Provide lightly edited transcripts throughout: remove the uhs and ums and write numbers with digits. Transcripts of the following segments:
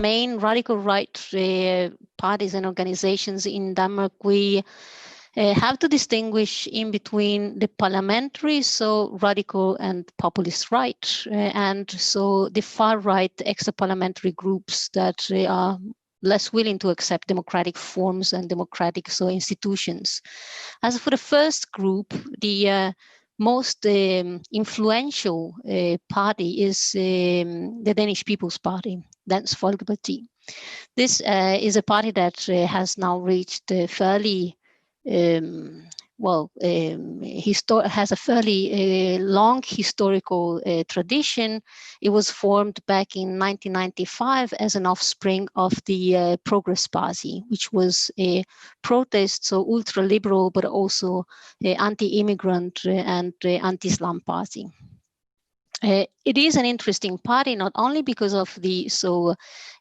main radical right parties and organizations in Denmark, we have to distinguish in between the parliamentary, so radical and populist right, and so the far right extra-parliamentary groups that are less willing to accept democratic forms and democratic institutions. As for the first group, the most influential party is the Danish People's Party, Dansk Folkeparti. This is a party that has now reached fairly has a fairly long historical tradition. It was formed back in 1995 as an offspring of the Progress Party, which was a protest, so ultra-liberal, but also anti-immigrant and anti-Islam party. It is an interesting party, not only because of the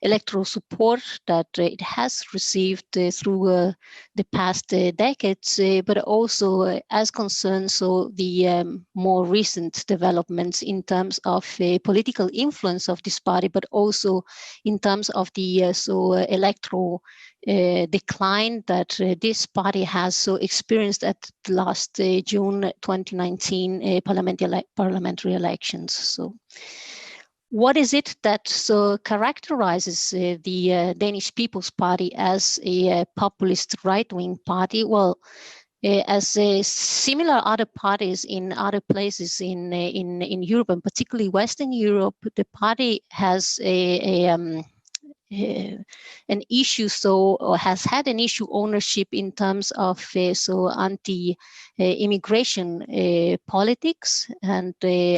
electoral support that it has received through the past decades, but also as concerns the more recent developments in terms of political influence of this party, but also in terms of the electoral decline that this party has experienced at the last June 2019 parliamentary elections. So, what is it that characterizes the Danish People's Party as a populist right-wing party? Well, as similar other parties in other places in Europe, and particularly Western Europe, the party has an issue, or has had an issue ownership in terms of anti-immigration politics and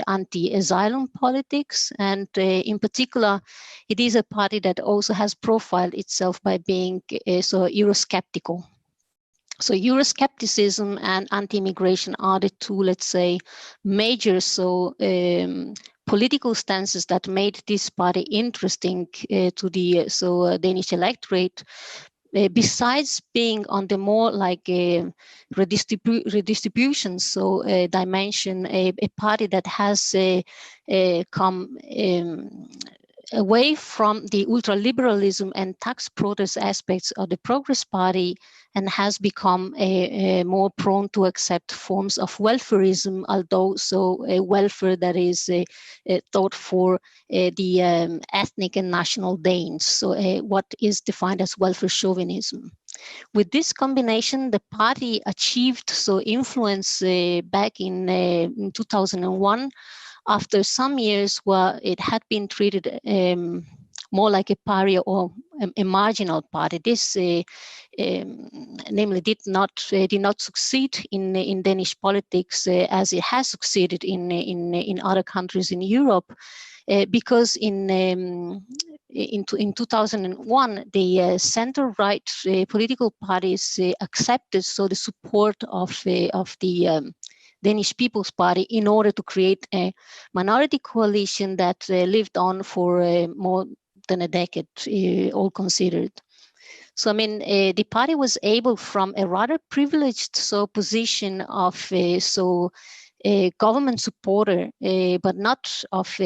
anti-asylum politics, and in particular, it is a party that also has profiled itself by being Eurosceptical. So Euroscepticism and anti-immigration are the two, let's say, major political stances that made this party interesting to the Danish electorate. Besides being on the more like redistribution dimension, a party that has come away from the ultraliberalism and tax protest aspects of the Progress Party and has become more prone to accept forms of welfarism, although a welfare that is thought for the ethnic and national Danes, so what is defined as welfare chauvinism. With this combination, the party achieved influence back in 2001, after some years where it had been treated more like a pariah or a marginal party. This namely did not succeed in Danish politics as it has succeeded in other countries in Europe, because in 2001 the center-right political parties accepted the support of the Danish People's Party in order to create a minority coalition that lived on for more than a decade, all considered. So, I mean, the party was able, from a rather privileged position of a government supporter, but not of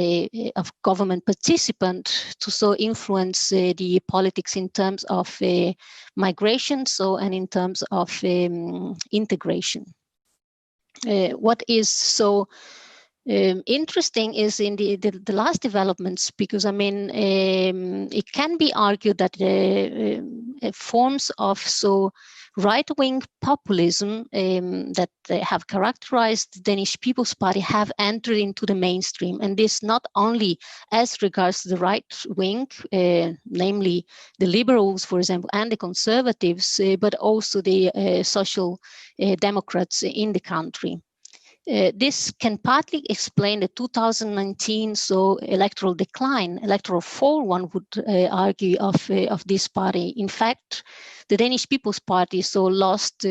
government participant, to influence the politics in terms of migration, and in terms of integration. What is interesting is in the last developments, because I mean it can be argued that forms of right-wing populism that have characterized the Danish People's Party have entered into the mainstream, and this not only as regards the right wing, namely the liberals, for example, and the conservatives, but also the social democrats in the country. This can partly explain the 2019 electoral decline, electoral fall, one would argue, of this party. In fact, the Danish People's Party lost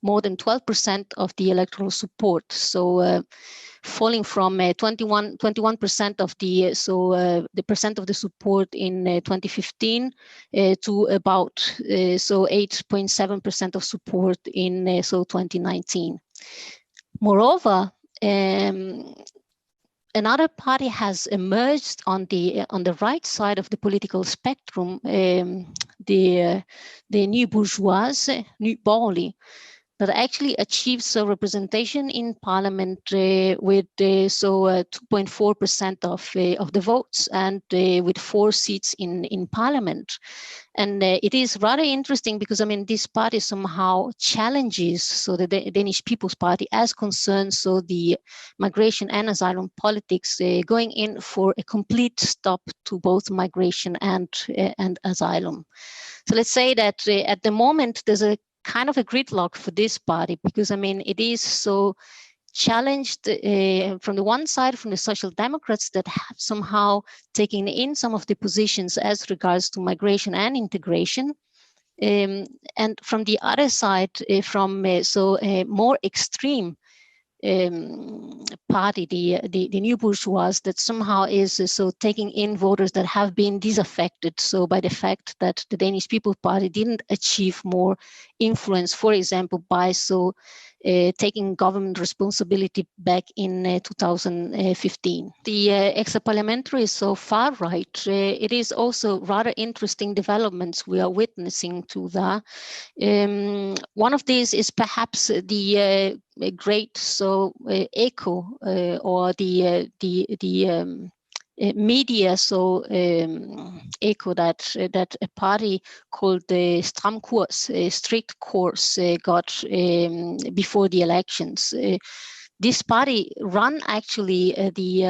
more than 12% of the electoral support. Falling from 21% of the percent of the support in 2015 to about 8.7% of support in 2019. Moreover, another party has emerged on the right side of the political spectrum, the New Bourgeois, New Borgerlige, that actually achieves a representation in parliament with 2.4% of the votes, and with 4 seats in parliament. And it is rather interesting because, I mean, this party somehow challenges the Danish People's Party as concerns the migration and asylum politics, going in for a complete stop to both migration and asylum. So let's say that at the moment there's a kind of a gridlock for this party, because, I mean, it is so challenged from the one side from the Social Democrats that have somehow taken in some of the positions as regards to migration and integration, and from the other side from a more extreme party, the New Bourgeois, that somehow is taking in voters that have been disaffected by the fact that the Danish People's Party didn't achieve more influence, for example, by taking government responsibility back in 2015. The extra-parliamentary far right, it is also rather interesting developments we are witnessing to that. One of these is perhaps the great echo or the media echo that a party called the Stram Kurs, strict course, got before the elections. This party run actually the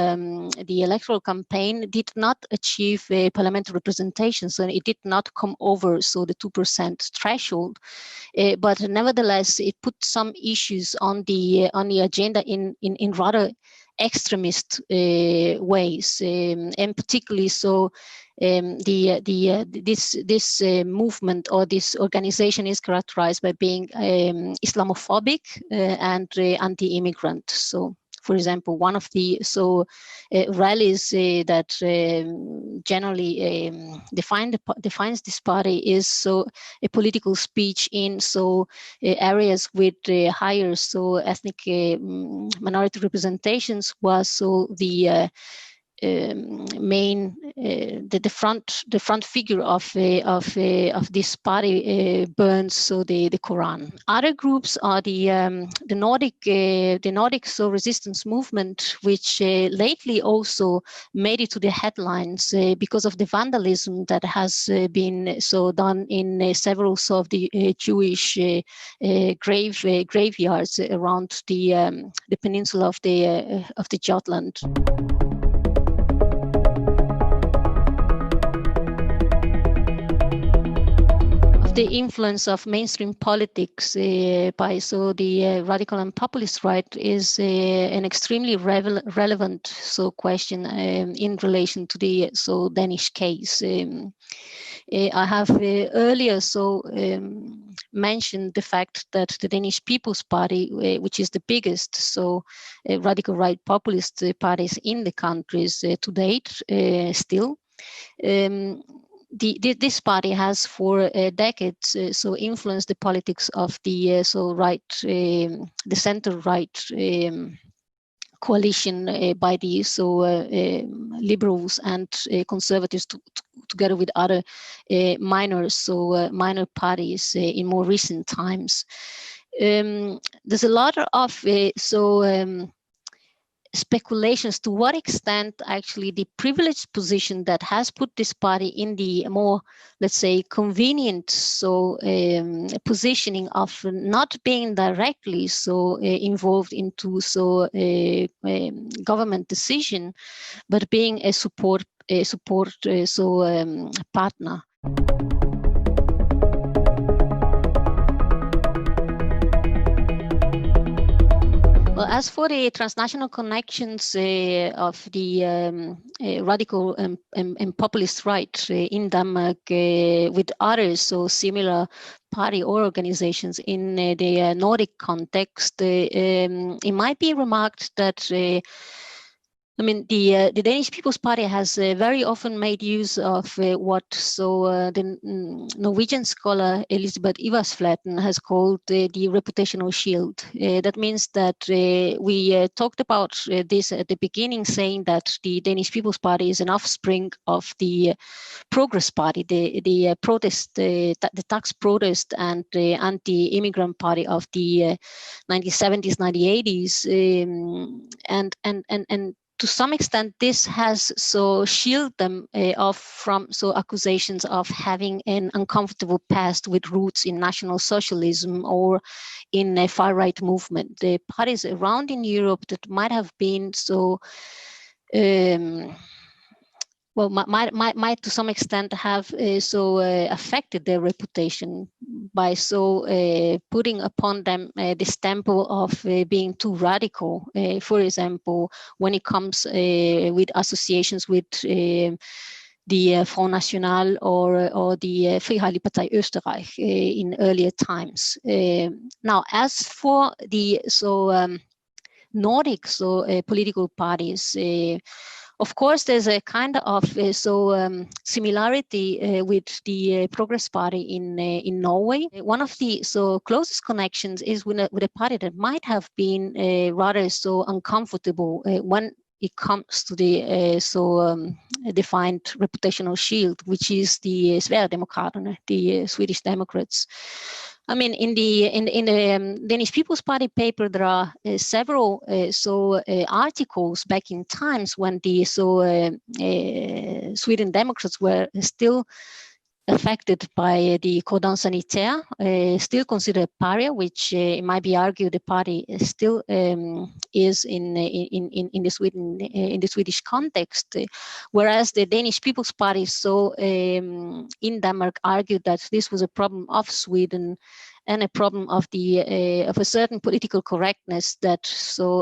electoral campaign did not achieve parliamentary representation, so it did not come over the 2% threshold. But nevertheless, it put some issues on the agenda in rather extremist ways, and particularly this movement or this organization is characterized by being Islamophobic and anti-immigrant. So, for example, one of the rallies that generally defines this party is a political speech in areas with higher ethnic minority representations was the main the front figure of this party burns the Quran. Other groups are the Nordic resistance movement, which lately also made it to the headlines because of the vandalism that has been done in several of the Jewish graveyards around the peninsula of the Jutland. The influence of mainstream politics by the radical and populist right is an extremely relevant question in relation to the Danish case. I have earlier mentioned the fact that the Danish People's Party, which is the biggest radical right populist parties in the countries to date, still. This party has for decades influenced the politics of the right, the center right coalition by the liberals and conservatives together with other minor parties in more recent times. There's a lot of speculations to what extent actually the privileged position that has put this party in the more, let's say, convenient positioning of not being directly involved into government decision, but being a support partner. Well, as for the transnational connections of the radical and populist right in Denmark with others, similar party or organizations in the Nordic context, it might be remarked that I mean, the Danish People's Party has very often made use of what the Norwegian scholar Elisabeth Iversflaten has called the reputational shield. That means that we talked about this at the beginning, saying that the Danish People's Party is an offspring of the Progress Party, the protest, the tax protest, and the anti-immigrant party of the 1970s, 1980s, and to some extent, this has shielded them off from accusations of having an uncomfortable past with roots in National Socialism or in a far-right movement. The parties around in Europe that might have been might to some extent have affected their reputation by putting upon them the stamp of being too radical. For example, when it comes with associations with the Front National or the Freiheitliche Österreich in earlier times. Now, as for the Nordic political parties, of course, there's a kind of similarity with the Progress Party in Norway. One of the closest connections is with a party that might have been rather uncomfortable when it comes to the defined reputational shield, which is the Sverigedemokraterna, the Swedish Democrats. I mean, in the Danish People's Party paper, there are several articles back in times when the Sweden Democrats were still affected by the cordon sanitaire, still considered pariah, which it might be argued the party still is in the Swedish context, whereas the Danish People's Party in Denmark argued that this was a problem of Sweden and a problem of of a certain political correctness that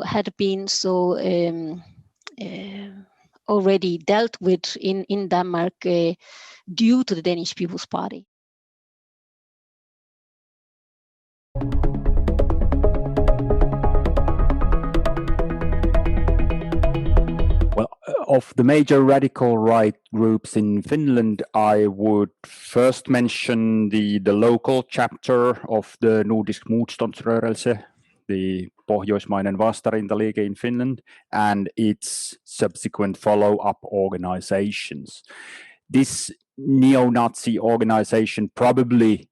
had been already dealt with in Denmark due to the Danish People's Party. Well, of the major radical right groups in Finland, I would first mention the local chapter of the Nordisk Motståndsrörelse, the Pohjoismainen Vastarintaliike in Finland, and its subsequent follow-up organizations. This neo-Nazi organization probably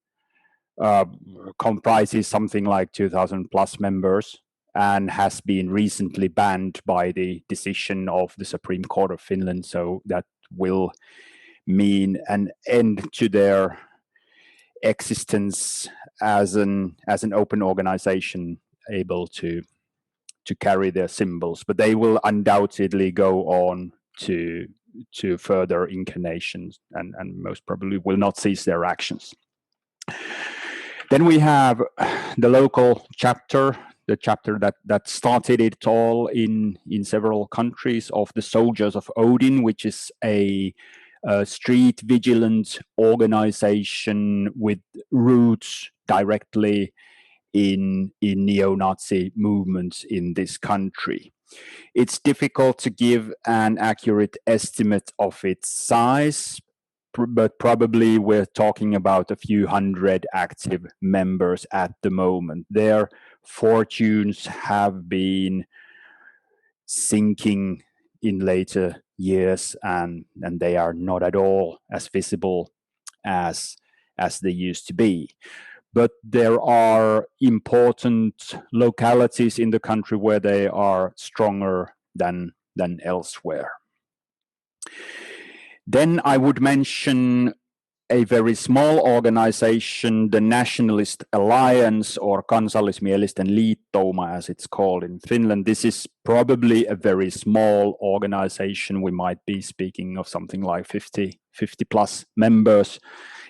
comprises something like 2,000 plus members and has been recently banned by the decision of the Supreme Court of Finland. So that will mean an end to their existence as an open organization able to carry their symbols, but they will undoubtedly go on to further incarnations and most probably will not cease their actions. Then we have the local chapter, the chapter that started it all in several countries, of the Soldiers of Odin, which is a street vigilance organization with roots directly in neo-Nazi movements in this country. It's difficult to give an accurate estimate of its size, but probably we're talking about a few hundred active members at the moment. Their fortunes have been sinking in later years, and they are not at all as visible as they used to be. But there are important localities in the country where they are stronger than elsewhere. Then I would mention a very small organization, the Nationalist Alliance, or Kansallismielisten liittouma, as it's called in Finland. This is probably a very small organization. We might be speaking of something like 50 plus members,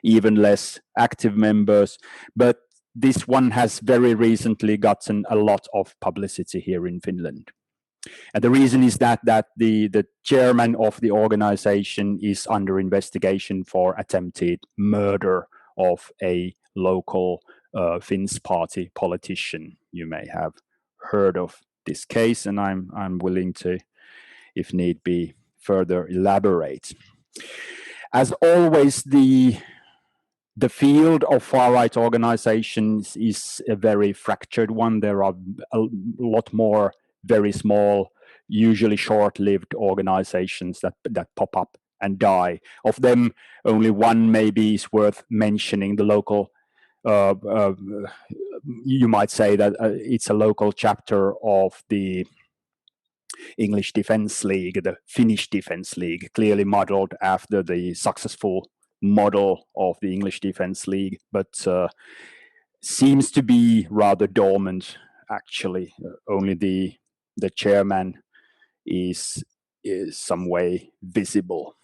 even less active members. But this one has very recently gotten a lot of publicity here in Finland. And the reason is that the chairman of the organization is under investigation for attempted murder of a local Finns party politician. You may have heard of this case, and I'm willing to if need be, further elaborate. As always, the field of far-right organizations is a very fractured one. There are a lot more very small, usually short-lived organizations that pop up and die. Of them, only one maybe is worth mentioning, the local, you might say that it's a local chapter of the English Defence League, the Finnish Defence League, clearly modeled after the successful model of the English Defence League, but seems to be rather dormant, actually. Only the chairman is some way visible.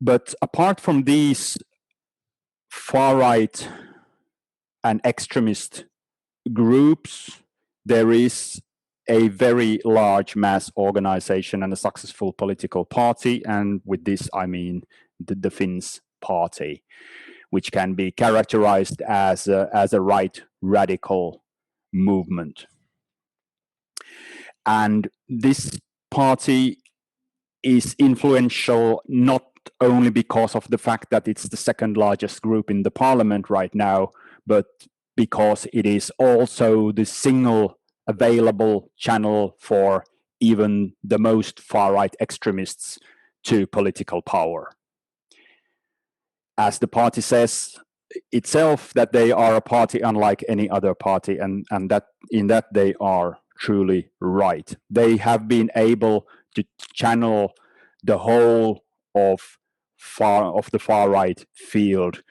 But apart from these far-right and extremist groups, there is a very large mass organization and a successful political party, and with this I mean the Finns party, which can be characterized as a right radical movement. And this party is influential not only because of the fact that it's the second largest group in the parliament right now, but because it is also the single available channel for even the most far-right extremists to political power. As the party says itself, that they are a party unlike any other party, and that in that they are truly right. They have been able to channel the whole of the far-right field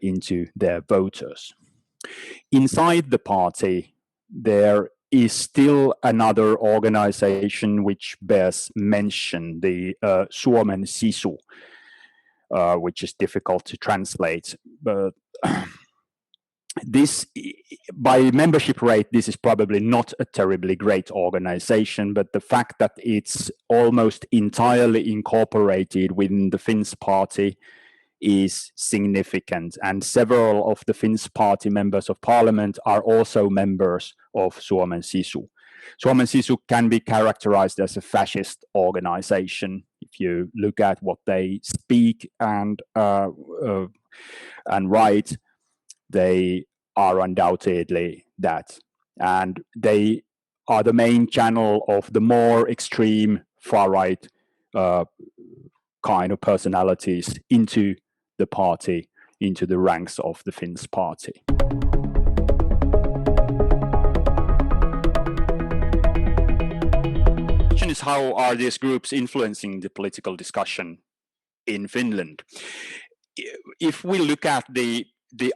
into their voters. Inside the party, there is still another organization which bears mention, the Suomen Sisu, which is difficult to translate. But this, by membership rate, this is probably not a terribly great organization, but the fact that it's almost entirely incorporated within the Finns party is significant, and several of the Finns party members of parliament are also members of Suomen Sisu. Suomen Sisu can be characterized as a fascist organization. If you look at what they speak and write, they are undoubtedly that. And they are the main channel of the more extreme far-right kind of personalities into the party, into the ranks of the Finns party. The question is, how are these groups influencing the political discussion in Finland? If we look at the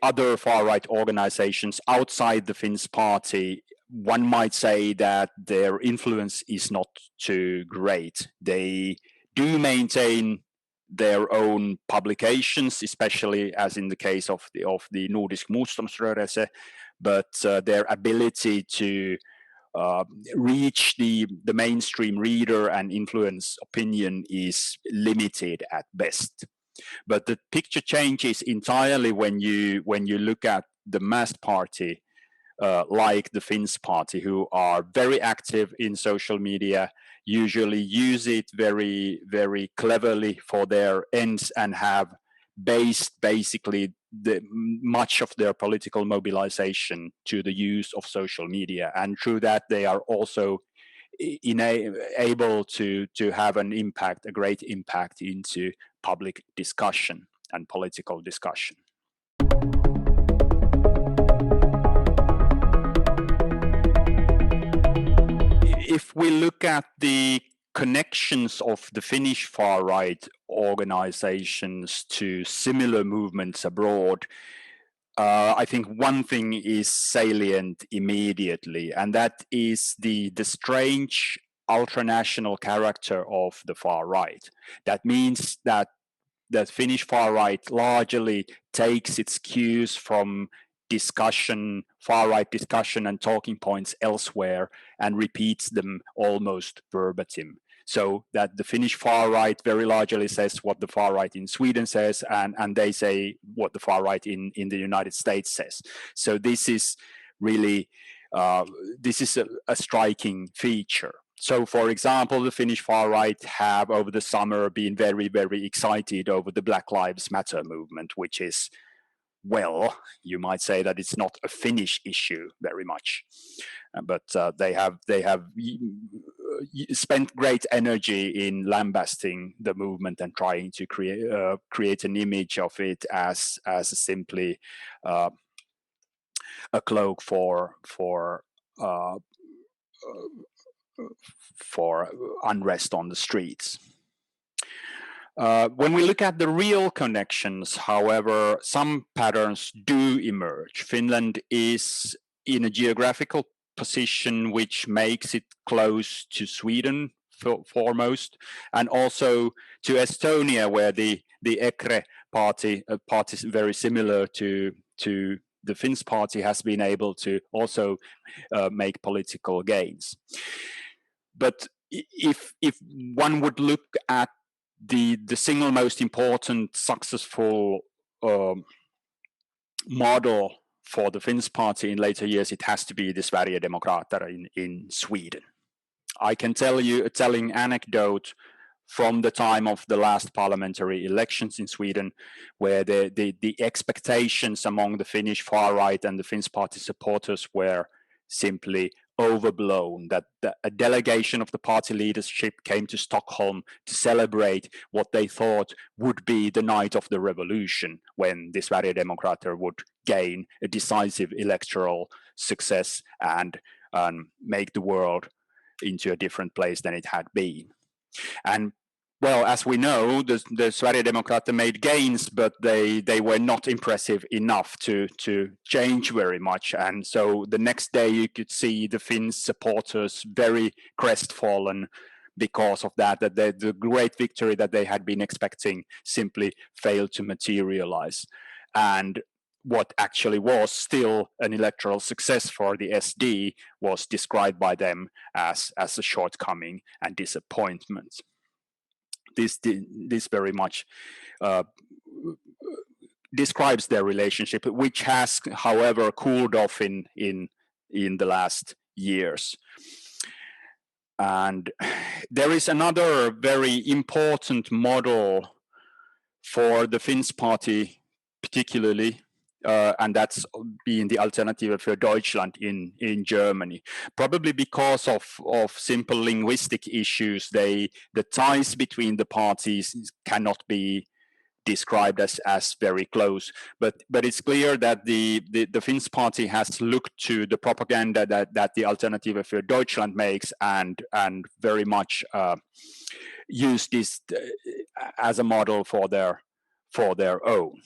other far-right organizations outside the Finns party, one might say that their influence is not too great. They do maintain their own publications, especially as in the case of the Nordic Motståndsrörelse, but their ability to reach the mainstream reader and influence opinion is limited at best. But the picture changes entirely when you look at the mass party, like the Finns party, who are very active in social media, usually use it very, very cleverly for their ends, and have based basically much of their political mobilization to the use of social media. And through that, they are also able to have an impact, a great impact into public discussion and political discussion. If we look at the connections of the Finnish far-right organizations to similar movements abroad, I think one thing is salient immediately, and that is the strange ultranational character of the far-right. That means that the Finnish far-right largely takes its cues from far-right discussion and talking points elsewhere, and repeats them almost verbatim. So that the Finnish far-right very largely says what the far-right in Sweden says, and they say what the far-right in the United States says. So this is really a striking feature. So, for example, the Finnish far right have over the summer been very, very excited over the Black Lives Matter movement, which is, well, you might say that it's not a Finnish issue very much, but they have spent great energy in lambasting the movement and trying to create an image of it as simply a cloak for unrest on the streets. When we look at the real connections, however, some patterns do emerge. Finland is in a geographical position which makes it close to Sweden foremost, and also to Estonia, where the EKRE party, a party very similar to the Finns party, has been able to also make political gains. But if one would look at the single most important successful model for the Finns party in later years, it has to be the Sverigedemokrater in Sweden. I can tell you a telling anecdote from the time of the last parliamentary elections in Sweden, where the expectations among the Finnish far right and the Finns party supporters were simply overblown, that a delegation of the party leadership came to Stockholm to celebrate what they thought would be the night of the revolution, when the Sverigedemokrater would gain a decisive electoral success and make the world into a different place than it had been. And well, as we know, the Sverigedemokrater made gains, but they were not impressive enough to change very much. And so the next day you could see the Finns supporters very crestfallen because of that the great victory that they had been expecting simply failed to materialize. And what actually was still an electoral success for the SD was described by them as a shortcoming and disappointment. This very much describes their relationship, which has, however, cooled off in the last years. And there is another very important model for the Finns party, particularly, and that's being the Alternative für Deutschland in Germany. Probably because of simple linguistic issues, the ties between the parties cannot be described as very close. But it's clear that the Finns party has looked to the propaganda that the Alternative für Deutschland makes and very much used this as a model for their own.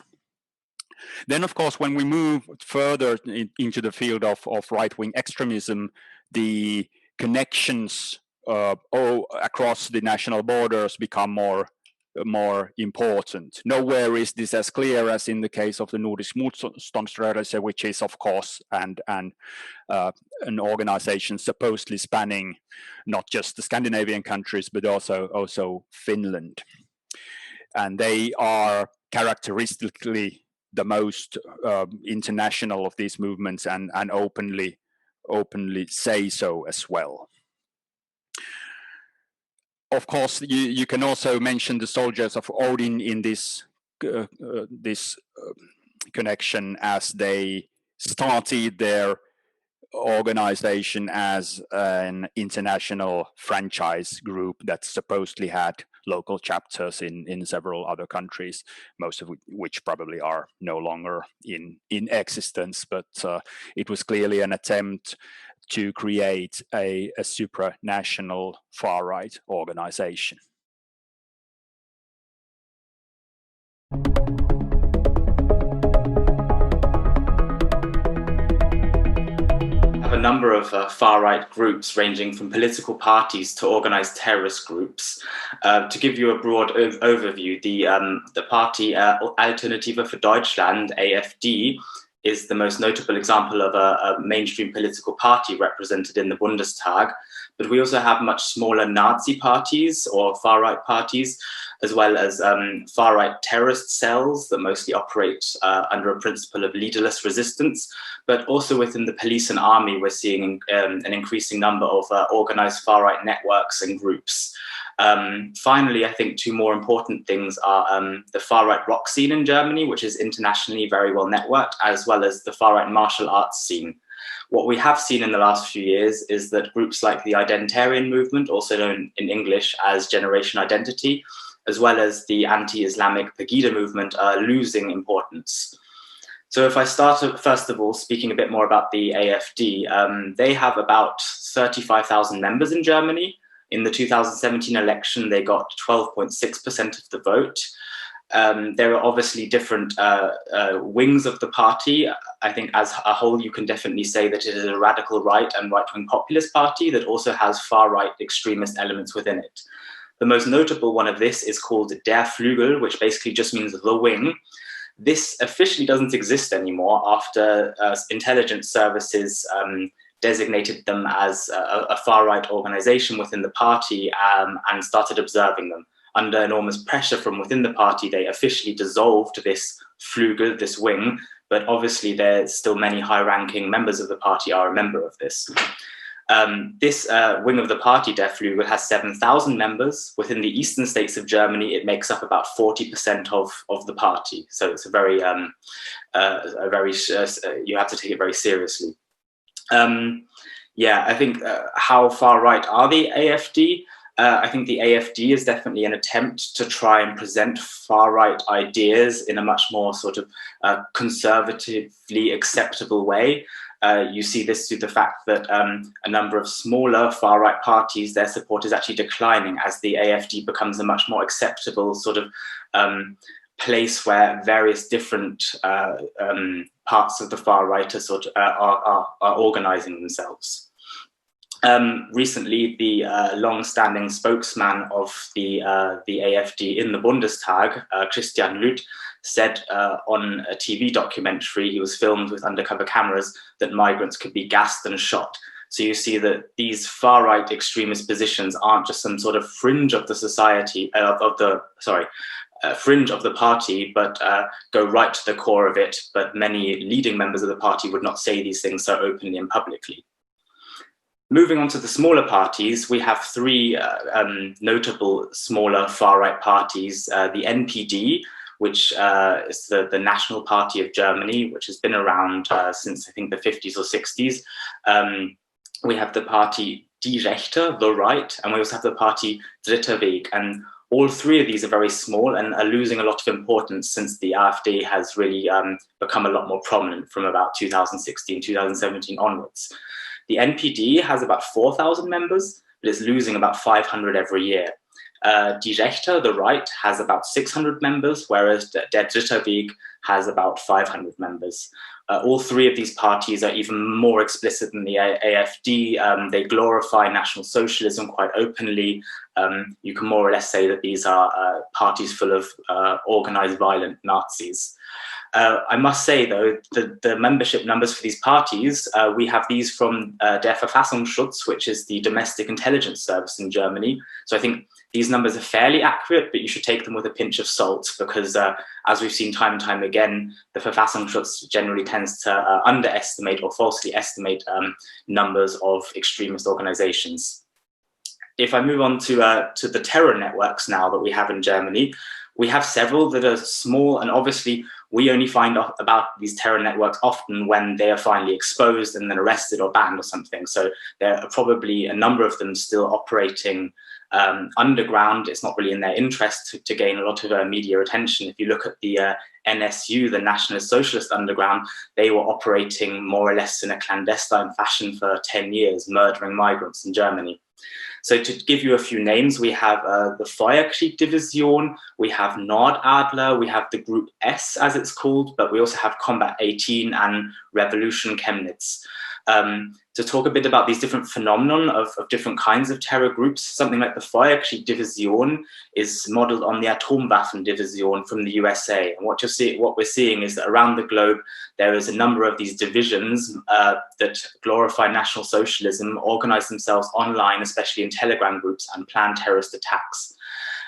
Then, of course, when we move further into the field of right-wing extremism, the connections across the national borders become more important. Nowhere is this as clear as in the case of the Nordic Motståndsrörelse, which is, of course, and an organization supposedly spanning not just the Scandinavian countries, but also Finland. And they are characteristically the most international of these movements and openly say so as well. Of course, you can also mention the Soldiers of Odin in this connection, as they started their organization as an international franchise group that supposedly had local chapters in several other countries, most of which probably are no longer in existence. But it was clearly an attempt to create a supranational far-right organization. A number of far-right groups ranging from political parties to organized terrorist groups. To give you a broad overview, the party Alternative für Deutschland, AfD, is the most notable example of a mainstream political party represented in the Bundestag. But we also have much smaller Nazi parties or far-right parties, as well as far-right terrorist cells that mostly operate under a principle of leaderless resistance. But also within the police and army, we're seeing an increasing number of organized far-right networks and groups. Finally, I think two more important things are the far-right rock scene in Germany, which is internationally very well networked, as well as the far-right martial arts scene. What we have seen in the last few years is that groups like the Identitarian movement, also known in English as Generation Identity, as well as the anti-Islamic Pegida movement are losing importance. So if I start, first of all, speaking a bit more about the AfD, they have about 35,000 members in Germany. In the 2017 election, they got 12.6% of the vote. There are obviously different wings of the party. I think as a whole, you can definitely say that it is a radical right and right-wing populist party that also has far-right extremist elements within it. The most notable one of this is called Der Flügel, which basically just means the wing. This officially doesn't exist anymore after intelligence services designated them as a far-right organization within the party and started observing them. Under enormous pressure from within the party, they officially dissolved this Flügel, this wing, but obviously there's still many high-ranking members of the party are a member of this. This wing of the party, Der Flügel, has 7,000 members. Within the eastern states of Germany, it makes up about 40% of the party. So it's a very, you have to take it very seriously. Yeah, I think how far right are the AfD? I think the AfD is definitely an attempt to try and present far-right ideas in a much more sort of conservatively acceptable way. You see this through the fact that a number of smaller far-right parties, their support is actually declining as the AfD becomes a much more acceptable sort of place where various different parts of the far-right are organizing themselves. Recently, the long-standing spokesman of the AfD in the Bundestag, Christian Lüth, said on a TV documentary, he was filmed with undercover cameras, that migrants could be gassed and shot. So you see that these far-right extremist positions aren't just some sort of fringe of the society, fringe of the party, but go right to the core of it. But many leading members of the party would not say these things so openly and publicly. Moving on to the smaller parties, we have three notable smaller far-right parties. The NPD, which is the National Party of Germany, which has been around since I think the 50s or 60s. We have the party Die Rechte, the right, and we also have the party Dritter Weg. And all three of these are very small and are losing a lot of importance since the AfD has really become a lot more prominent from about 2016, 2017 onwards. The NPD has about 4,000 members, but it's losing about 500 every year. Die Rechte, the right, has about 600 members, whereas Der Dritter Weg has about 500 members. All three of these parties are even more explicit than the AfD. They glorify National Socialism quite openly. You can more or less say that these are parties full of organized violent Nazis. I must say, though, the membership numbers for these parties, we have these from Der Verfassungsschutz, which is the domestic intelligence service in Germany. So I think these numbers are fairly accurate, but you should take them with a pinch of salt because, as we've seen time and time again, the Verfassungsschutz generally tends to underestimate or falsely estimate numbers of extremist organizations. If I move on to the terror networks now that we have in Germany, we have several that are small, and obviously we only find out about these terror networks often when they are finally exposed and then arrested or banned or something. So there are probably a number of them still operating underground. It's not really in their interest to gain a lot of media attention. If you look at the NSU, the Nationalist Socialist Underground, they were operating more or less in a clandestine fashion for 10 years, murdering migrants in Germany. So to give you a few names, we have the Feuerkrieg Division, we have Nordadler, we have the Group S as it's called, but we also have Combat 18 and Revolution Chemnitz. To talk a bit about these different phenomenon of different kinds of terror groups, something like the Feuerkrieg Division is modeled on the Atomwaffen Division from the USA. And what we're seeing is that around the globe, there is a number of these divisions that glorify National Socialism, organize themselves online, especially in Telegram groups, and plan terrorist attacks.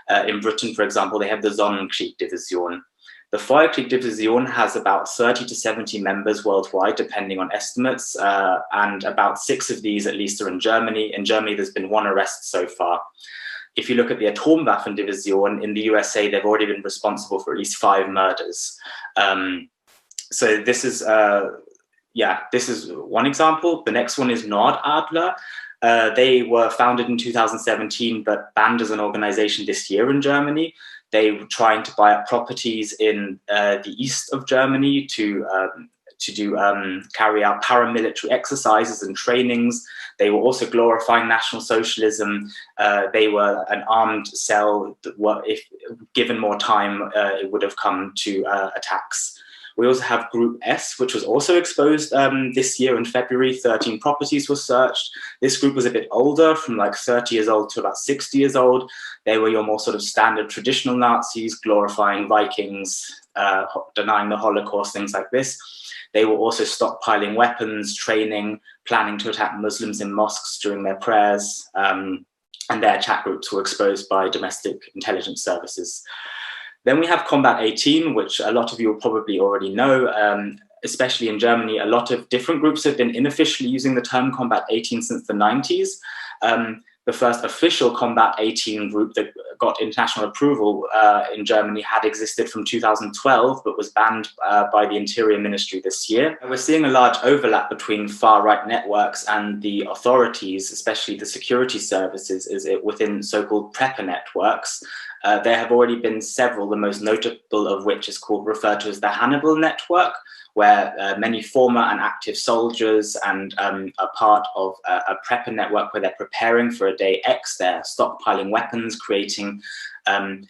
In Britain, for example, they have the Sonnenkrieg-Division. The Feuerkrieg-Division has about 30 to 70 members worldwide, depending on estimates, and about 6 of these at least are in Germany. In Germany, there's been 1 arrest so far. If you look at the Atomwaffen-Division in the USA, they've already been responsible for at least 5 murders. So this is, this is one example. The next one is Nordadler. They were founded in 2017, but banned as an organization this year in Germany. They were trying to buy up properties in the east of Germany to carry out paramilitary exercises and trainings. They were also glorifying National Socialism. They were an armed cell that if given more time, it would have come to attacks. We also have Group S, which was also exposed this year in February. 13 properties were searched. This group was a bit older, from like 30 years old to about 60 years old. They were your more sort of standard traditional Nazis, glorifying Vikings, denying the Holocaust, things like this. They were also stockpiling weapons, training, planning to attack Muslims in mosques during their prayers, and their chat groups were exposed by domestic intelligence services. Then we have Combat 18, which a lot of you will probably already know, especially in Germany. A lot of different groups have been unofficially using the term Combat 18 since the 90s. The first official Combat 18 group that got international approval in Germany had existed from 2012, but was banned by the Interior Ministry this year. We're seeing a large overlap between far-right networks and the authorities, especially the security services, within so-called prepper networks. There have already been several, the most notable of which is referred to as the Hannibal Network, where many former and active soldiers and are part of a prepper network where they're preparing for a day X. They're stockpiling weapons, creating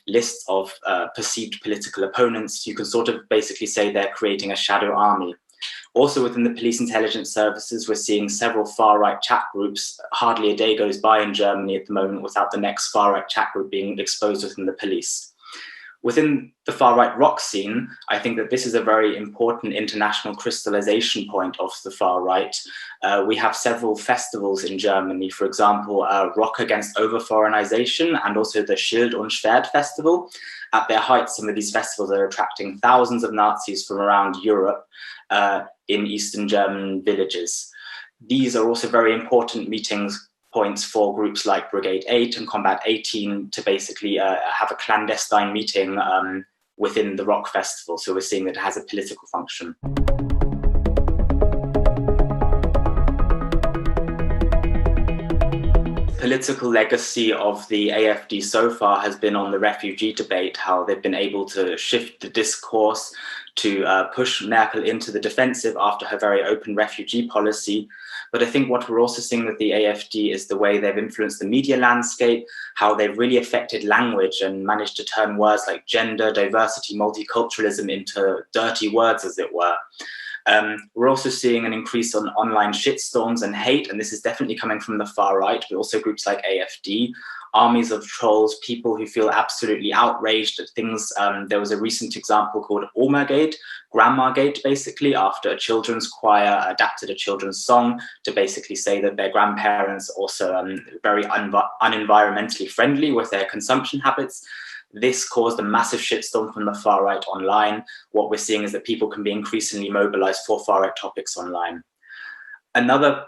lists of perceived political opponents. You can sort of basically say they're creating a shadow army. Also within the police intelligence services, we're seeing several far-right chat groups. Hardly a day goes by in Germany at the moment without the next far-right chat group being exposed within the police. Within the far-right rock scene, I think that this is a very important international crystallization point of the far-right. We have several festivals in Germany, for example, Rock Against Over-Foreignization and also the Schild und Schwert Festival. At their height, some of these festivals are attracting thousands of Nazis from around Europe in Eastern German villages. These are also very important meetings points for groups like Brigade 8 and Combat 18 to basically have a clandestine meeting within the rock festival. So we're seeing that it has a political function. Political legacy of the AfD so far has been on the refugee debate, how they've been able to shift the discourse to push Merkel into the defensive after her very open refugee policy. But I think what we're also seeing with the AfD is the way they've influenced the media landscape, how they've really affected language and managed to turn words like gender, diversity, multiculturalism into dirty words, as it were. We're also seeing an increase on online shitstorms and hate, and this is definitely coming from the far right, but also groups like AfD, armies of trolls, people who feel absolutely outraged at things. There was a recent example called Omagate, Grandmagate, basically, after a children's choir adapted a children's song to basically say that their grandparents are also very unenvironmentally friendly with their consumption habits. This caused a massive shitstorm from the far right online. What we're seeing is that people can be increasingly mobilized for far right topics online. Another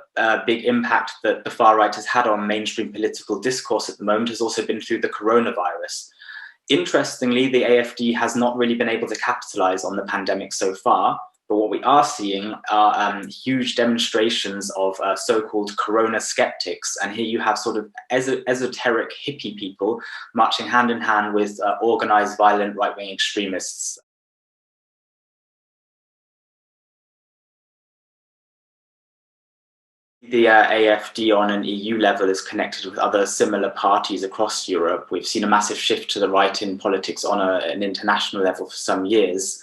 big impact that the far right has had on mainstream political discourse at the moment has also been through the coronavirus. Interestingly, the AfD has not really been able to capitalize on the pandemic so far, but what we are seeing are huge demonstrations of so-called corona skeptics. And here you have sort of esoteric hippie people marching hand in hand with organized violent right-wing extremists. The AfD on an EU level is connected with other similar parties across Europe. We've seen a massive shift to the right in politics on an international level for some years.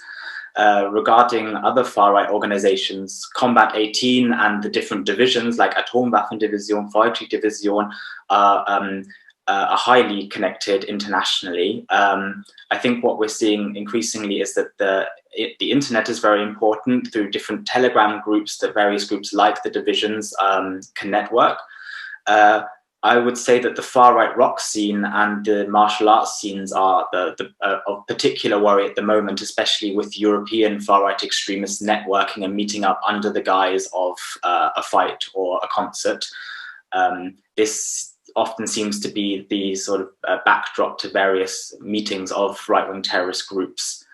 Regarding other far-right organizations, Combat 18 and the different divisions like Atomwaffen-Division, Feuerkrieg-Division are highly connected internationally. I think what we're seeing increasingly is that the internet is very important through different Telegram groups that various groups like the divisions can network. I would say that the far-right rock scene and the martial arts scenes are of particular worry at the moment, especially with European far-right extremists networking and meeting up under the guise of a fight or a concert. This often seems to be the sort of backdrop to various meetings of right-wing terrorist groups.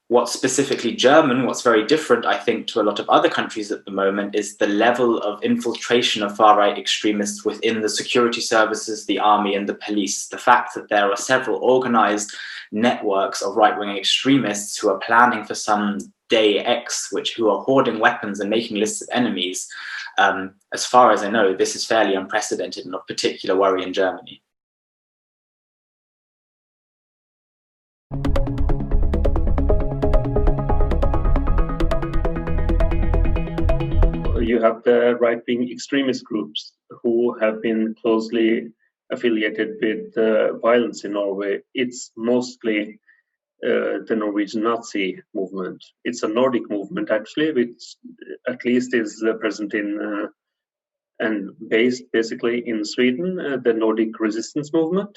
What's specifically German, what's very different, I think, to a lot of other countries at the moment is the level of infiltration of far-right extremists within the security services, the army and the police. The fact that there are several organized networks of right-wing extremists who are planning for some day X, who are hoarding weapons and making lists of enemies. As far as I know, this is fairly unprecedented and of particular worry in Germany. You have the right-wing extremist groups who have been closely affiliated with violence in Norway. It's mostly the Norwegian Nazi movement. It's a Nordic movement, actually, which at least is present in and based basically in Sweden, the Nordic resistance movement.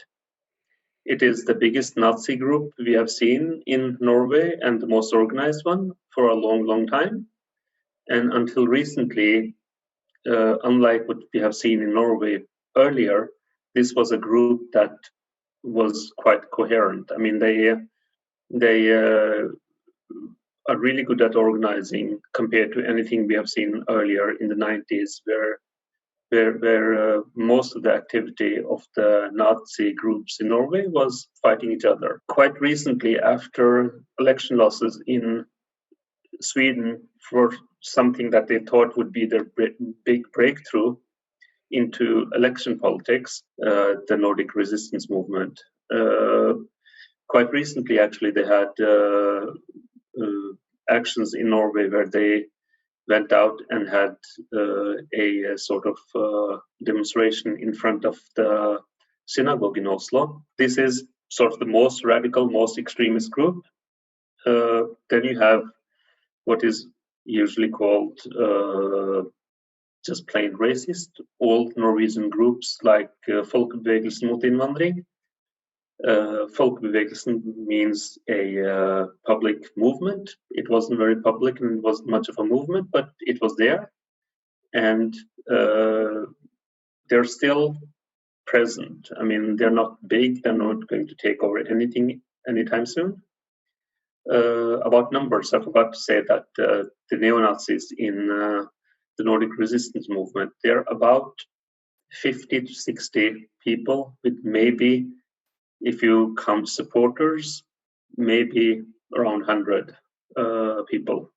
It is the biggest Nazi group we have seen in Norway and the most organized one for a long, long time. And until recently, unlike what we have seen in Norway earlier, this was a group that was quite coherent. I mean, they are really good at organizing compared to anything we have seen earlier in the 90s, where most of the activity of the Nazi groups in Norway was fighting each other. Quite recently, after election losses in Sweden for something that they thought would be their big breakthrough into election politics, the Nordic resistance movement. Quite recently, actually, they had actions in Norway where they went out and had a sort of demonstration in front of the synagogue in Oslo. This is sort of the most radical, most extremist group. Then you have what is usually called just plain racist, old Norwegian groups like Folkebevegelsen mot innvandring. Folkebevegelsen means a public movement. It wasn't very public and it wasn't much of a movement, but it was there. And they're still present. I mean, they're not big, they're not going to take over anything anytime soon. About numbers, I forgot to say that the neo-Nazis in the Nordic resistance movement, they're about 50 to 60 people, with maybe, if you count supporters, maybe around 100 people.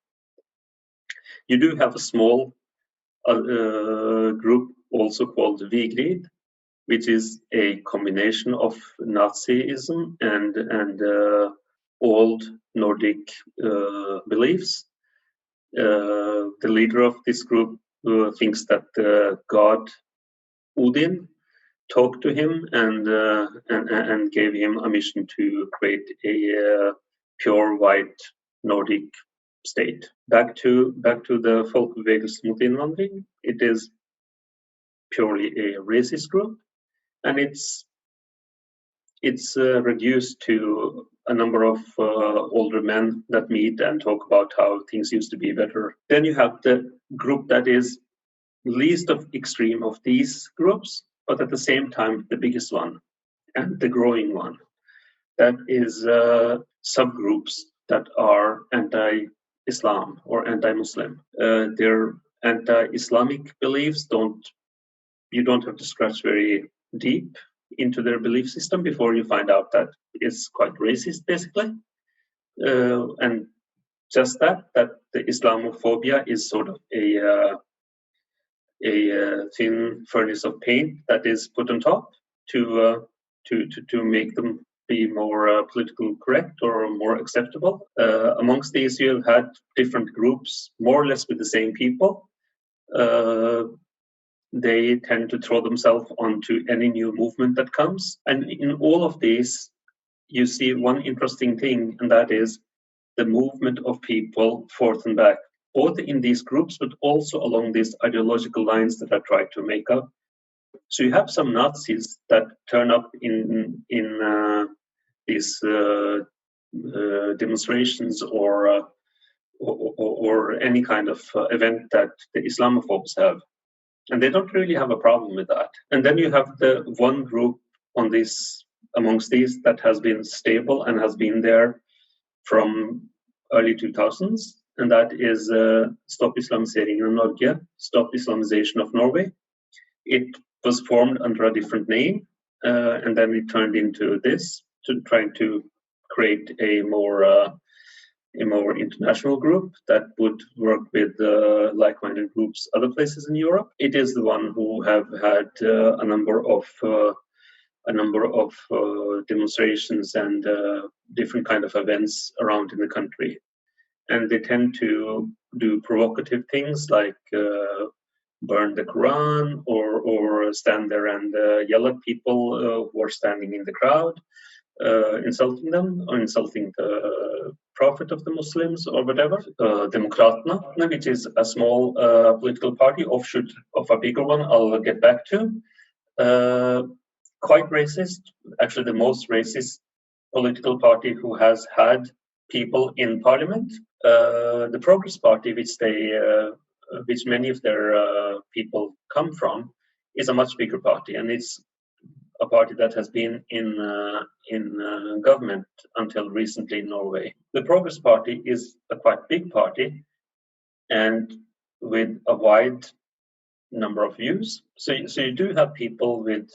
You do have a small group also called Vigrid, which is a combination of Nazism and old Nordic beliefs. The leader of this group thinks that god Odin talked to him and gave him a mission to create a pure white Nordic state. Back to the Folkebevegelsen mot innvandring. It is purely a racist group, and it's reduced to a number of older men that meet and talk about how things used to be better. Then you have the group that is least of extreme of these groups, but at the same time the biggest one and the growing one. That is subgroups that are anti-Islam or anti-Muslim. Their anti-Islamic beliefs you don't have to scratch very deep into their belief system before you find out that it's quite racist, basically. And just that the Islamophobia is sort of a thin furnace of paint that is put on top to make them be more politically correct or more acceptable. Amongst these, you have had different groups, more or less with the same people. They tend to throw themselves onto any new movement that comes. And in all of these, you see one interesting thing, and that is the movement of people forth and back, both in these groups, but also along these ideological lines that I tried to make up. So you have some Nazis that turn up in these demonstrations or any kind of event that the Islamophobes have, and they don't really have a problem with that. And then you have the one group on this amongst these that has been stable and has been there from early 2000s, and that is Stop Islamiseringen av Norge, Stop Islamization of Norway. It was formed under a different name, and then it turned into this, to trying to create a more international group that would work with like-minded groups other places in Europe. It is the one who have had a number of demonstrations and different kind of events around in the country, and they tend to do provocative things like burn the Quran or stand there and yell at people who are standing in the crowd, insulting them or insulting the Prophet of the Muslims or whatever. Demokraterna, which is a small political party, offshoot of a bigger one I'll get back to. Quite racist, actually the most racist political party who has had people in parliament. The Progress Party, which many of their people come from, is a much bigger party, and it's a party that has been in government until recently in Norway. The Progress Party is a quite big party, and with a wide number of views. So you do have people with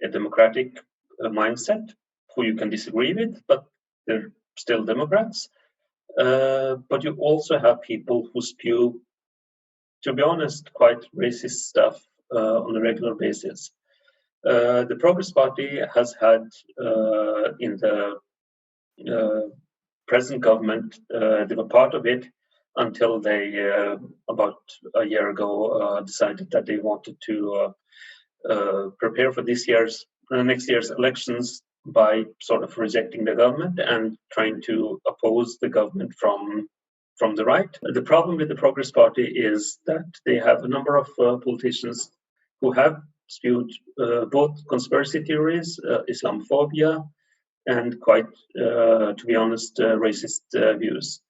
a democratic mindset who you can disagree with, but they're still Democrats. But you also have people who spew, to be honest, quite racist stuff on a regular basis. The Progress Party has had in the present government, they were part of it until they, about a year ago, decided that they wanted to prepare for next year's elections by sort of rejecting the government and trying to oppose the government from the right. The problem with the Progress Party is that they have a number of politicians who have spewed both conspiracy theories, Islamophobia, and quite, to be honest, racist views.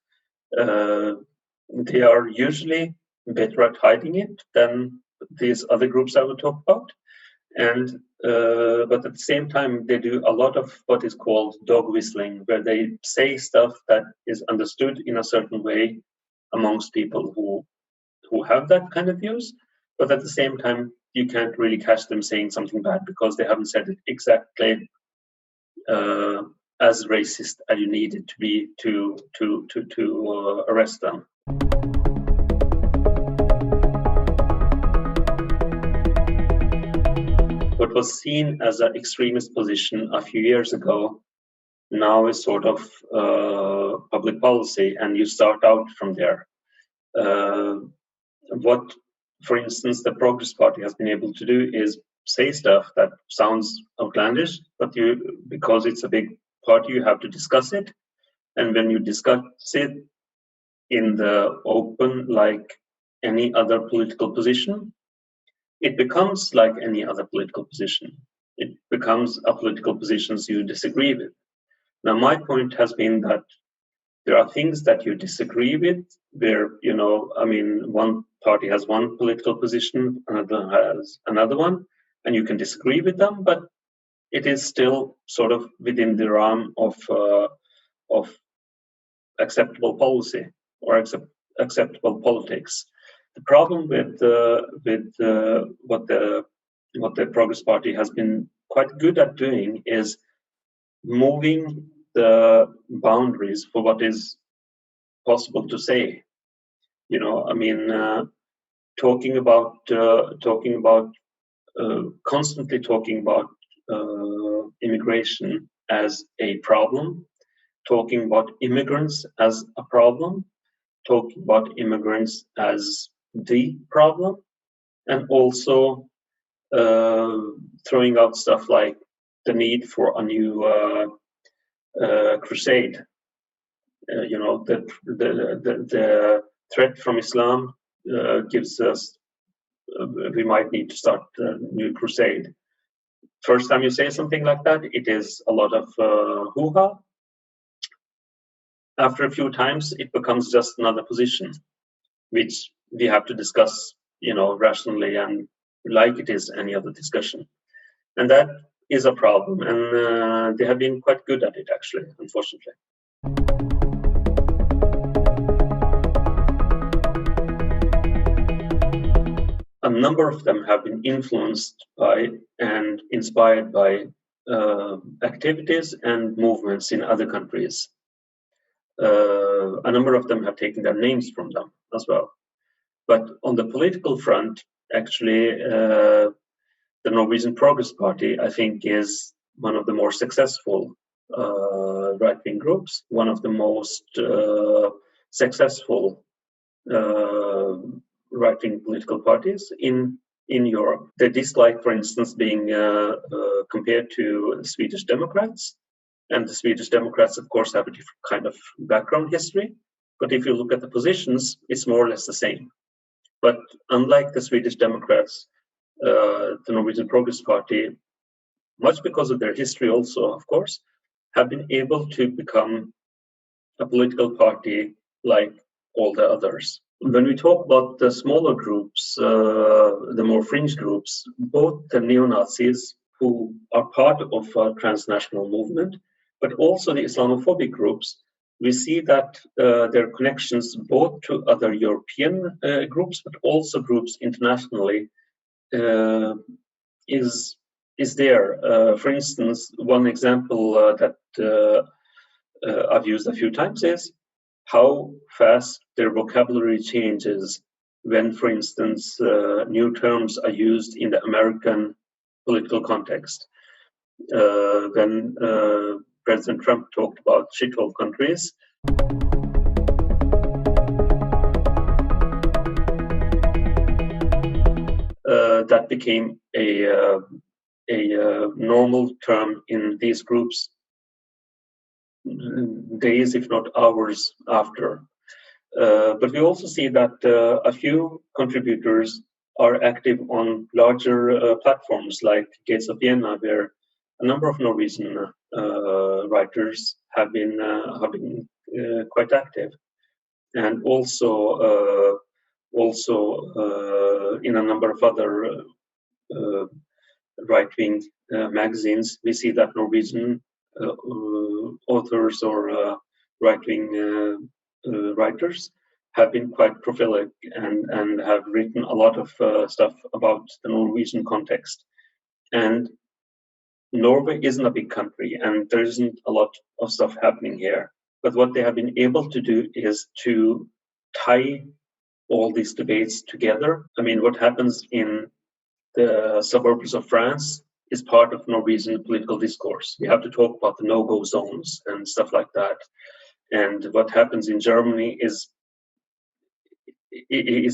They are usually better at hiding it than these other groups I will talk about. And but at the same time, they do a lot of what is called dog whistling, where they say stuff that is understood in a certain way amongst people who have that kind of views. But at the same time, you can't really catch them saying something bad because they haven't said it exactly as racist as you need it to be to arrest them. What was seen as an extremist position a few years ago now is sort of public policy, and you start out from there. What, for instance, the Progress Party has been able to do is say stuff that sounds outlandish, but because it's a big party, you have to discuss it. And when you discuss it in the open, like any other political position, it becomes like any other political position. It becomes a political position you disagree with. Now, my point has been that there are things that you disagree with, where, one party has one political position, another has another one, and you can disagree with them, but it is still sort of within the realm of acceptable policy or acceptable politics. The problem with what the Progress Party has been quite good at doing is moving the boundaries for what is possible to say. Constantly talking about immigration as a problem, talking about immigrants as a problem, talking about immigrants as the problem, and also throwing out stuff like the need for a new crusade. The threat from Islam gives us we might need to start a new crusade. First time you say something like that, it is a lot of hoo-ha. After a few times, it becomes just another position, which we have to discuss, rationally and like it is any other discussion. And that is a problem, and they have been quite good at it, actually, unfortunately. A number of them have been influenced by and inspired by activities and movements in other countries. A number of them have taken their names from them as well. But on the political front, actually, the Norwegian Progress Party, I think, is one of the more successful right-wing groups, one of the most successful right-wing political parties in Europe. They dislike, for instance, being compared to the Swedish Democrats. And the Swedish Democrats, of course, have a different kind of background history. But if you look at the positions, it's more or less the same. But unlike the Swedish Democrats, the Norwegian Progress Party, much because of their history also, of course, have been able to become a political party like all the others. When we talk about the smaller groups, the more fringe groups, both the neo-Nazis, who are part of a transnational movement, but also the Islamophobic groups, we see that their connections both to other European groups, but also groups internationally, is there. For instance, one example that I've used a few times is how fast their vocabulary changes when, for instance, new terms are used in the American political context. When President Trump talked about shithole countries, that became a normal term in these groups days, if not hours after. But we also see that a few contributors are active on larger platforms like Gates of Vienna, where a number of Norwegian writers have been quite active, and also in a number of other right-wing magazines, we see that Norwegian authors or right-wing writers have been quite prolific and have written a lot of stuff about the Norwegian context. And Norway isn't a big country, and there isn't a lot of stuff happening here. But what they have been able to do is to tie all these debates together. I mean, what happens in the suburbs of France is part of Norwegian political discourse. We have to talk about the no-go zones and stuff like that. And what happens in Germany is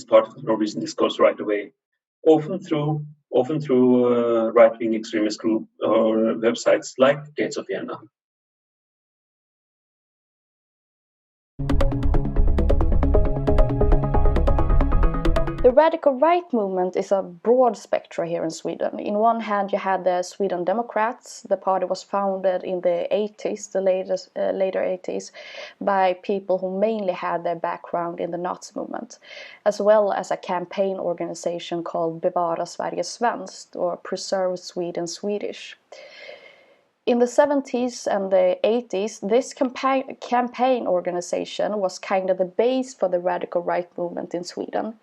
part of the Norwegian discourse right away, often through right-wing extremist group or websites like Gates of Vienna. The radical right movement is a broad spectrum here in Sweden. In one hand, you had the Sweden Democrats. The party was founded in the 80s, the later 80s, by people who mainly had their background in the Nazi movement, as well as a campaign organization called Bevara Sverige Svenskt, or Preserve Sweden Swedish. In the 70s and the 80s, this campaign organization was kind of the base for the radical right movement in Sweden.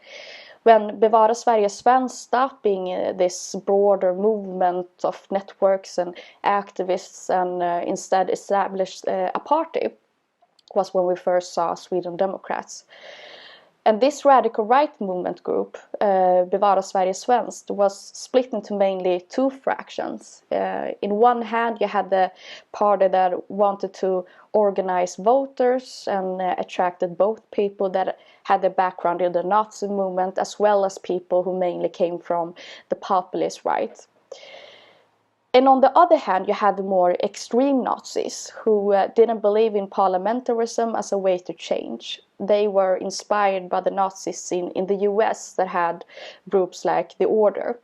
When Bevara Sverige Svenskt stopped being this broader movement of networks and activists and instead established a party was when we first saw Sweden Democrats. And this radical right movement group, Bevara Sverige Svenskt, was split into mainly two fractions. In one hand, you had the party that wanted to organize voters and attracted both people that had their background in the Nazi movement, as well as people who mainly came from the populist right. And on the other hand, you had the more extreme Nazis who didn't believe in parliamentarism as a way to change. they were inspired by the Nazis in the US that had groups like the Order.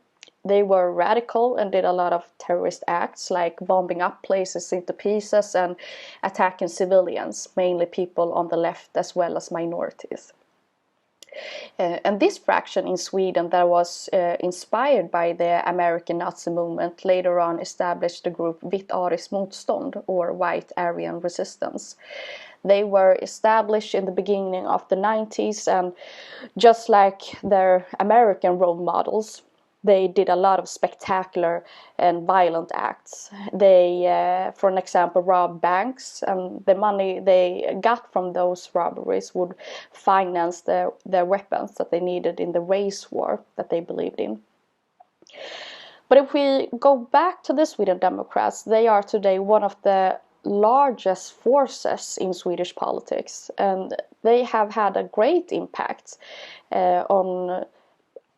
They were radical and did a lot of terrorist acts, like bombing up places into pieces and attacking civilians, mainly people on the left as well as minorities. And this fraction in Sweden that was inspired by the American Nazi movement later on established the group Vitt ariskt motstånd, or White Aryan Resistance. They were established in the beginning of the 90s, and just like their American role models, they did a lot of spectacular and violent acts. They, for an example, robbed banks, and the money they got from those robberies would finance their weapons that they needed in the race war that they believed in. But if we go back to the Sweden Democrats, they are today one of the largest forces in Swedish politics, and they have had a great impact on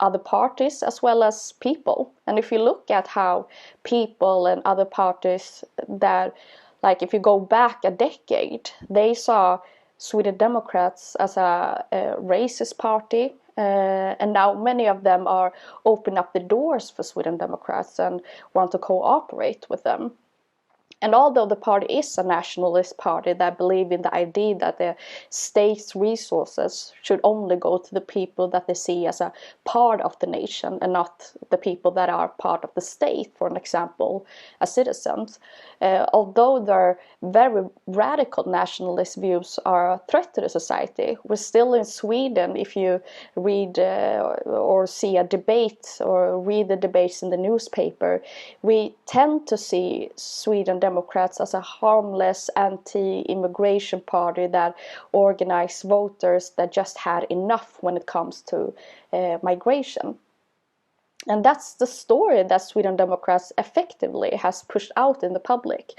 other parties as well as people. And if you look at how people and other parties that, like if you go back a decade, they saw Sweden Democrats as a racist party, and now many of them are opening up the doors for Sweden Democrats and want to cooperate with them. And although the party is a nationalist party that believe in the idea that the state's resources should only go to the people that they see as a part of the nation and not the people that are part of the state, for an example, as citizens, although their very radical nationalist views are a threat to the society, we're still in Sweden, if you read or see a debate or read the debates in the newspaper, we tend to see Sweden Democrats as a harmless anti-immigration party that organized voters that just had enough when it comes to migration. And that's the story that Sweden Democrats effectively has pushed out in the public.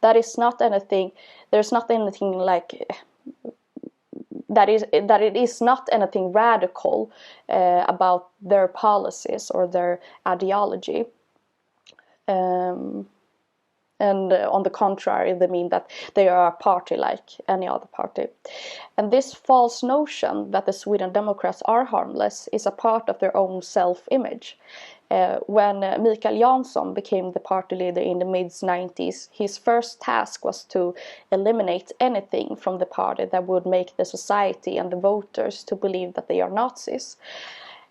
That is not anything, there's not anything like that it is not anything radical about their policies or their ideology. And on the contrary, they mean that they are a party like any other party. And this false notion that the Sweden Democrats are harmless is a part of their own self-image. When Mikael Jansson became the party leader in the mid-90s, his first task was to eliminate anything from the party that would make the society and the voters to believe that they are Nazis.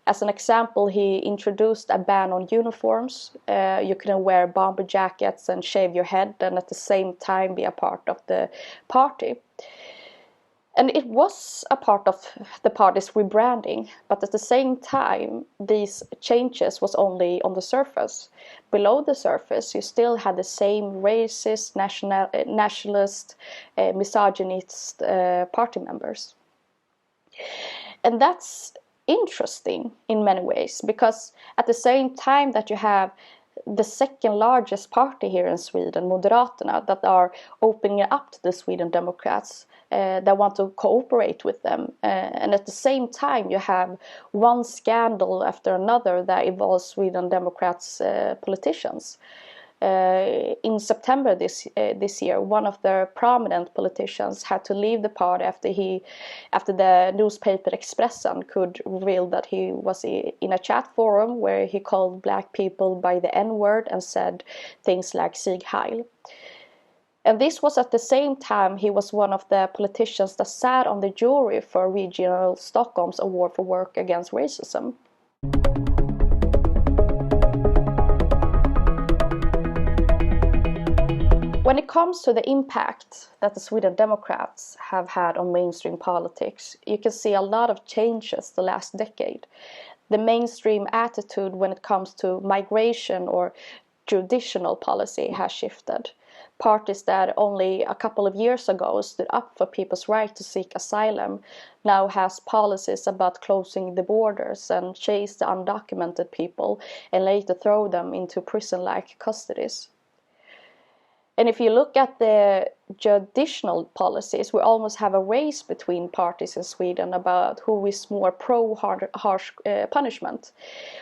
As an example, he introduced a ban on uniforms. You couldn't wear bomber jackets and shave your head and at the same time be a part of the party. And it was a part of the party's rebranding, but at the same time, these changes was only on the surface. Below the surface, you still had the same racist, nationalist, misogynist party members. And that's interesting in many ways, because at the same time that you have the second largest party here in Sweden, Moderaterna, that are opening up to the Sweden Democrats that want to cooperate with them, and at the same time you have one scandal after another that involves Sweden Democrats politicians. In September this year, one of their prominent politicians had to leave the party after the newspaper Expressen could reveal that he was in a chat forum where he called black people by the N-word and said things like "Sieg Heil." And this was at the same time he was one of the politicians that sat on the jury for Regional Stockholm's Award for Work Against Racism. When it comes to the impact that the Sweden Democrats have had on mainstream politics, you can see a lot of changes the last decade. The mainstream attitude when it comes to migration or judicial policy has shifted. Parties that only a couple of years ago stood up for people's right to seek asylum now has policies about closing the borders and chase the undocumented people and later throw them into prison-like custodies. And if you look at the judicial policies, we almost have a race between parties in Sweden about who is more pro-harsh punishment.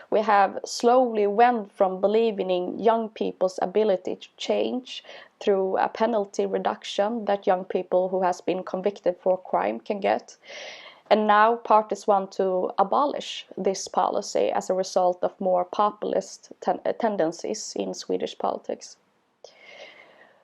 We have slowly went from believing in young people's ability to change through a penalty reduction that young people who has been convicted for a crime can get. And now parties want to abolish this policy as a result of more populist tendencies in Swedish politics.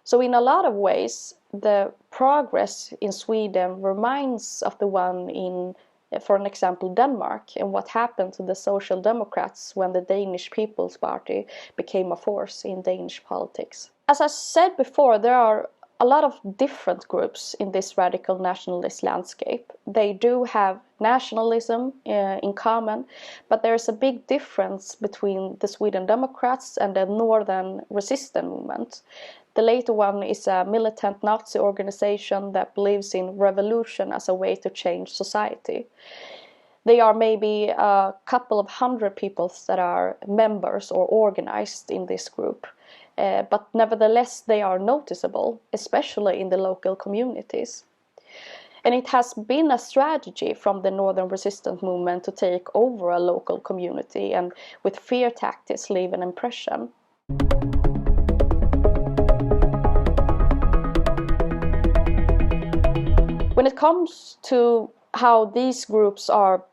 So in a lot of ways, the progress in Sweden reminds of the one in, for an example, Denmark, and what happened to the Social Democrats when the Danish People's Party became a force in Danish politics. As I said before, there are a lot of different groups in this radical nationalist landscape. They do have nationalism in common, but there is a big difference between the Sweden Democrats and the Northern Resistance movement. The later one is a militant Nazi organization that believes in revolution as a way to change society. They are maybe a couple of hundred people that are members or organized in this group. But nevertheless, they are noticeable, especially in the local communities. And it has been a strategy from the Northern Resistance movement to take over a local community and with fear tactics leave an impression. When it comes to how these groups are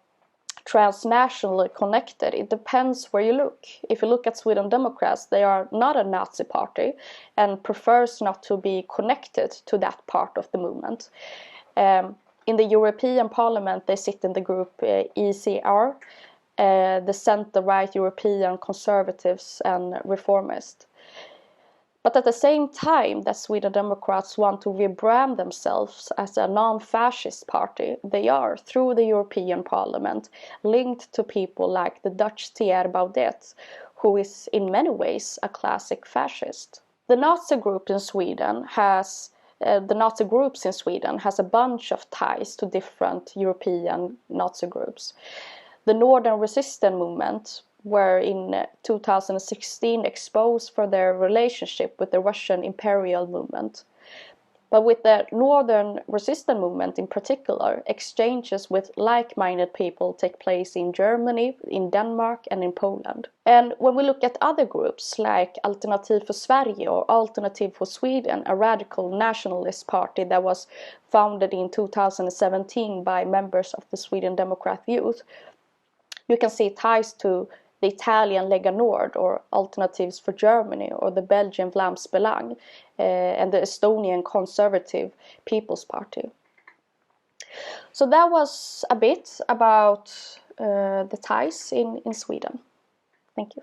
transnationally connected, it depends where you look. If you look at Sweden Democrats, they are not a Nazi party and prefers not to be connected to that part of the movement. In the European Parliament, they sit in the group ECR, the center-right European Conservatives and Reformists. But at the same time that Sweden Democrats want to rebrand themselves as a non-fascist party, they are, through the European Parliament, linked to people like the Dutch Thierry Baudet, who is in many ways a classic fascist. The Nazi groups in Sweden has a bunch of ties to different European Nazi groups. The Northern Resistance movement were in 2016 exposed for their relationship with the Russian imperial movement. But with the Northern Resistance movement in particular, exchanges with like-minded people take place in Germany, in Denmark and in Poland. And when we look at other groups like Alternativ för Sverige or Alternativ for Sweden, a radical nationalist party that was founded in 2017 by members of the Sweden Democrat Youth, you can see ties to the Italian Lega Nord or Alternatives for Germany or the Belgian Vlaams Belang and the Estonian Conservative People's Party. So that was a bit about the ties in Sweden. Thank you.